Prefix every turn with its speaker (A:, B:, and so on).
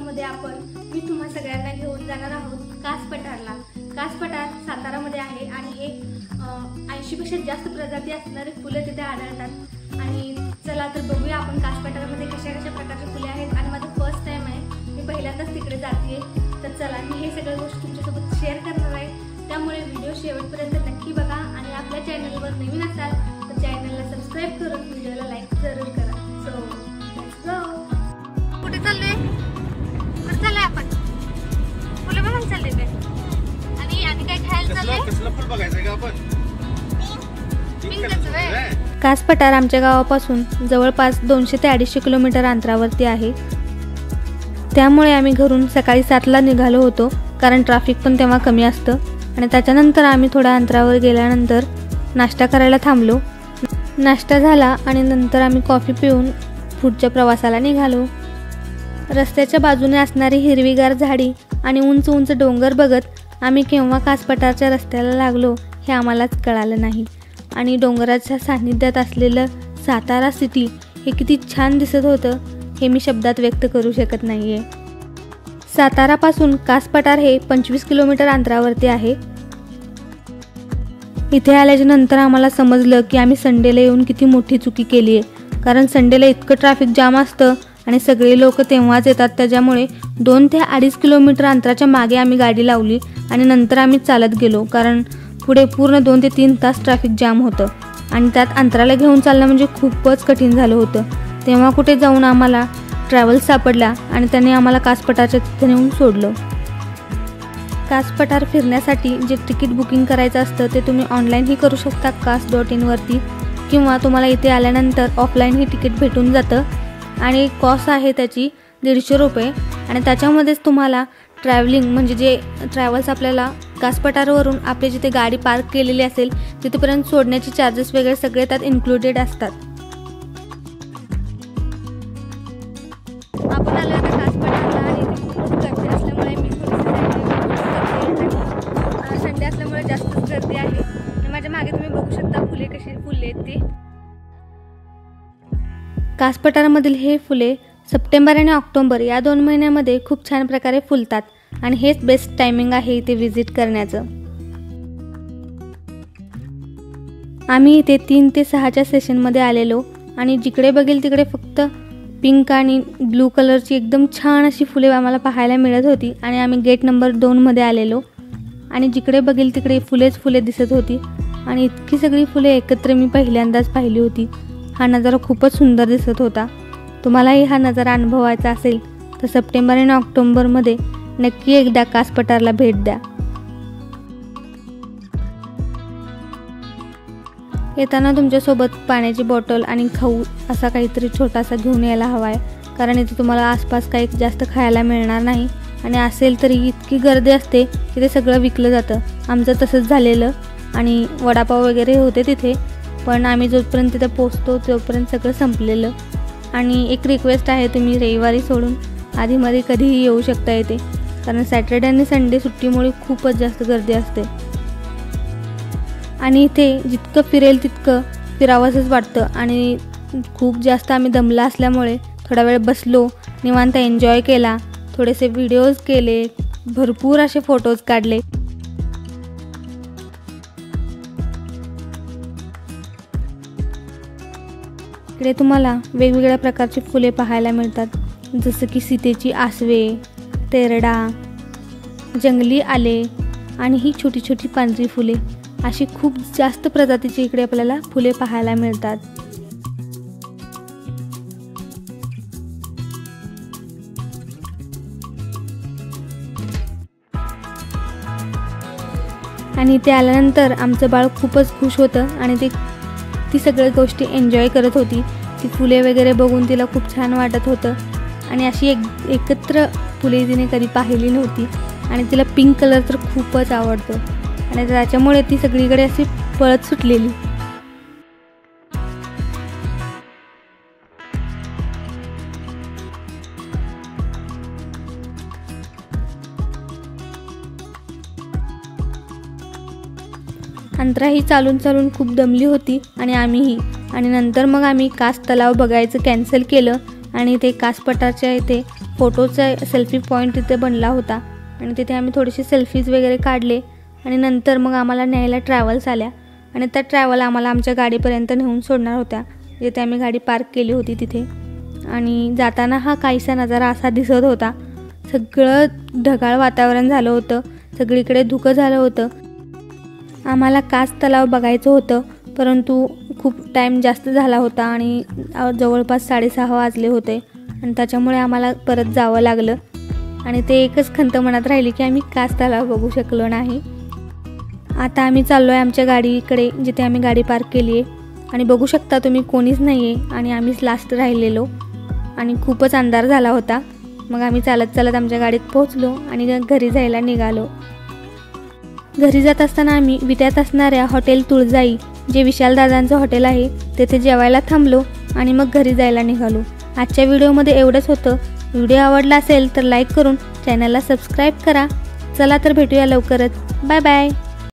A: व्हिडिओमध्ये मी तुम्हा सगळ्यांना घेऊन जाणार आहोत कास पठारला। कास पठार सातारामध्ये आहे आणि हे 80 पेक्षा जास्त प्रजाती असणारे फुले तिथे आढळतात। आणि चला तर बघूया आपण कास पठारमध्ये कशा कशा प्रकारचे फुले आहेत। आणि माझं फर्स्ट टाइम आहे, मी पहिल्यांदाच तिकडे जाते। तर चला मी हे सगळ्या गोष्टी तुमच्यासोबत शेअर करणार आहे, त्यामुळे व्हिडिओ शेवटपर्यंत नक्की बघा। आणि आपल्या चॅनलवर नवीन असाल तर चॅनलला सबस्क्राइब करून व्हिडिओला लाईक जरूर करा। So let's go. कुठे चाललोय? कुठे चाललोय आपण? फुले बघायला चाललोय काय? आणि काय खायला चाललोय?
B: कसलं फुल बघायचं का आपण?
A: कास पठार आमच्या गावापासून जवळपास 200 ते 250 किलोमीटर अंतरावरती आहे। त्यामुळे आम्ही घरून सकाळी 7ला निघालो होतो, कारण ट्रॅफिक पण तेव्हा कमी असतं। आणि त्याच्यानंतर आम्ही थोड्या अंतरावर गेल्यानंतर नाश्ता करायला थांबलो। नाश्ता झाला आणि नंतर आम्ही कॉफी पिऊन पुढच्या प्रवासाला निघालो। रस्त्याच्या बाजूने असणारी हिरवीगार झाडी आणि उंच उंच डोंगर बघत आम्ही केव्हा कास पठारच्या रस्त्याला लागलो हे आम्हालाच कळालं नाही। आणि डोंगराच्या सानिध्यात असलेलं सातारा सिटी हे किती छान दिसत होतं हे मी शब्दात व्यक्त करू शकत नाहीये। सातारापासून कास पठार हे 25 किलोमीटर अंतरावरती आहे। इथे आल्याच्या नंतर आम्हाला समजलं की आम्ही संडेला येऊन किती मोठी चुकी केली आहे, कारण संडेला इतकं ट्रॅफिक जाम असतं आणि सगळे लोक तेव्हाच येतात। त्याच्यामुळे 2 ते 2.5 किलोमीटर अंतराच्या मागे आम्ही गाडी लावली आणि नंतर आम्ही चालत गेलो, कारण पुढे पूर्ण 2 ते 3 तास ट्रॅफिक जाम होतं आणि त्यात अंतराला घेऊन चालणं म्हणजे खूपच कठीण झालं होतं। तेव्हा कुठे जाऊन आम्हाला ट्रॅव्हल्स सापडला आणि त्याने आम्हाला कास पठारच्या तिथे नेऊन सोडलं। कास पठार फिरण्यासाठी जे तिकीट बुकिंग करायचं असतं ते तुम्ही ऑनलाईनही करू शकता kas.in वरती, किंवा तुम्हाला इथे आल्यानंतर ऑफलाईनही तिकीट भेटून जातं। आणि कॉस्ट आहे त्याची 150 रुपये। आणि त्याच्यामध्येच तुम्हाला ट्रॅव्हलिंग म्हणजे जे ट्रॅव्हल्स आपल्याला कास पठारवरून आपली जिथे गाडी पार्क केलेली असेल तिथेपर्यंत सोडण्याचे चार्जेस वगैरे सगळे त्यात इन्क्लुडेड असतात। आपण आलो आता कास पठारला आणि गर्दी असल्यामुळे मी संडे असल्यामुळे जास्तच गर्दी आहे। आणि माझ्या मागे तुम्ही बघू शकता फुले कशी फुलले आहेत ते। कास पठारामधील हे फुले सप्टेंबर आणि ऑक्टोबर या 2 महिन्यामध्ये खूप छान प्रकारे फुलतात आणि हेच बेस्ट टायमिंग आहे इथे विजिट करण्याचं। आम्ही इथे 3 ते 6च्या सेशनमध्ये आलेलो आणि जिकडे बघेल तिकडे फक्त पिंक आणि ब्लू कलरची एकदम छान अशी फुले आम्हाला पाहायला मिळत होती। आणि आम्ही गेट नंबर 2 मध्ये आलेलो आणि जिकडे बघेल तिकडे फुले दिसत होती आणि इतकी सगळी फुले एकत्र मी पहिल्यांदाच पाहिली होती। हा नजारा खूपच सुंदर दिसत होता। तुम्हालाही हा नजारा अनुभवायचा असेल तर सप्टेंबर आणि ऑक्टोबरमध्ये नक्की एकदा कास पठारला भेट द्या। येताना तुमच्यासोबत पाण्याची बॉटल आणि खाऊ असा काहीतरी छोटासा घेऊन यायला हवा आहे, कारण इथे तुम्हाला आसपास काही जास्त खायला मिळणार नाही आणि असेल तरी इतकी गर्दी असते की ते सगळं विकलं जातं। आमचं तसंच झालेलं आणि वडापाव वगैरे होते तिथे, पण आम्ही जोपर्यंत तिथे पोचतो तोपर्यंत सगळं संपलेलं। आणि एक रिक्वेस्ट आहे, तुम्ही रविवारी सोडून आधीमध्ये कधीही येऊ शकता इथे, कारण सॅटर्डे आणि संडे सुट्टीमुळे खूपच जास्त गर्दी असते। आणि इथे जितकं फिरेल तितकं फिरावंसंच वाटतं। आणि खूप जास्त आम्ही दमला असल्यामुळे थोडा वेळ बसलो, निवांत एन्जॉय केला, थोडेसे व्हिडिओज केले, भरपूर असे फोटोज काढले। इकडे तुम्हाला वेगवेगळ्या प्रकारची फुले पाहायला मिळतात, जसं की सीतेची आसवे, तेरडा, जंगली आले आणि ही छोटी छोटी पांढरी फुले, अशी खूप जास्त प्रजातीची इकडे आपल्याला फुले पाहायला मिळतात। आणि इथे आल्यानंतर आमचं बाळ खूपच खुश होतं आणि ती सगळ्या गोष्टी एन्जॉय करत होती। ती फुले वगैरे बघून तिला खूप छान वाटत होतं आणि अशी एकत्र फुले तिने कधी पाहिली नव्हती। आणि तिला पिंक कलर तर खूपच आवडतो आणि त्याच्यामुळे ती सगळीकडे अशी पळत सुटलेली। अंतरा ही चालून चालून खूप दमली होती आणि आम्हीही। आणि नंतर मग आम्ही कास तलाव बघायचं कॅन्सल केलं आणि ते कास पठारच्या इथे फोटोचा सेल्फी पॉईंट तिथे बनला होता आणि तिथे आम्ही थोडेसे सेल्फीज वगैरे काढले आणि नंतर मग आम्हाला न्यायला ट्रॅव्हल्स आल्या आणि त्या ट्रॅव्हल आम्हाला आमच्या गाडीपर्यंत नेऊन सोडणार होत्या, जिथे आम्ही गाडी पार्क केली होती तिथे. आणि जाताना हा काहीसा नजारा असा दिसत होता. सगळं ढगाळ वातावरण झालं होतं, सगळीकडे धुकं झालं होतं. आम्हाला कास तलाव बघायचं होतं, परंतु खूप टाईम जास्त झाला होता आणि जवळपास 6:30 वाजले होते आणि त्याच्यामुळे आम्हाला परत जावं लागलं. आणि ते एकच खंत मनात राहिली की आम्ही कास तलाव बघू शकलो नाही. आता आम्ही चाललो आहे आमच्या गाडीकडे, जिथे आम्ही गाडी पार्क केली आहे. आणि बघू शकता तुम्ही कोणीच नाही आहे आणि आम्हीच लास्ट राहिलेलो आणि खूपच अंधार झाला होता. मग आम्ही चालत चालत आमच्या गाडीत पोहोचलो आणि घरी जायला निघालो. घरी जात असताना आम्ही विट्यात असणाऱ्या हॉटेल तुळजाई, जे विशालदादांचं हॉटेल आहे, तेथे जेवायला थांबलो आणि मग घरी जायला निघालो. आजच्या व्हिडिओमध्ये एवढंच होतं. व्हिडिओ आवडला असेल तर लाईक करून चॅनलला सबस्क्राईब करा. चला तर भेटूया लवकरच. Bye bye.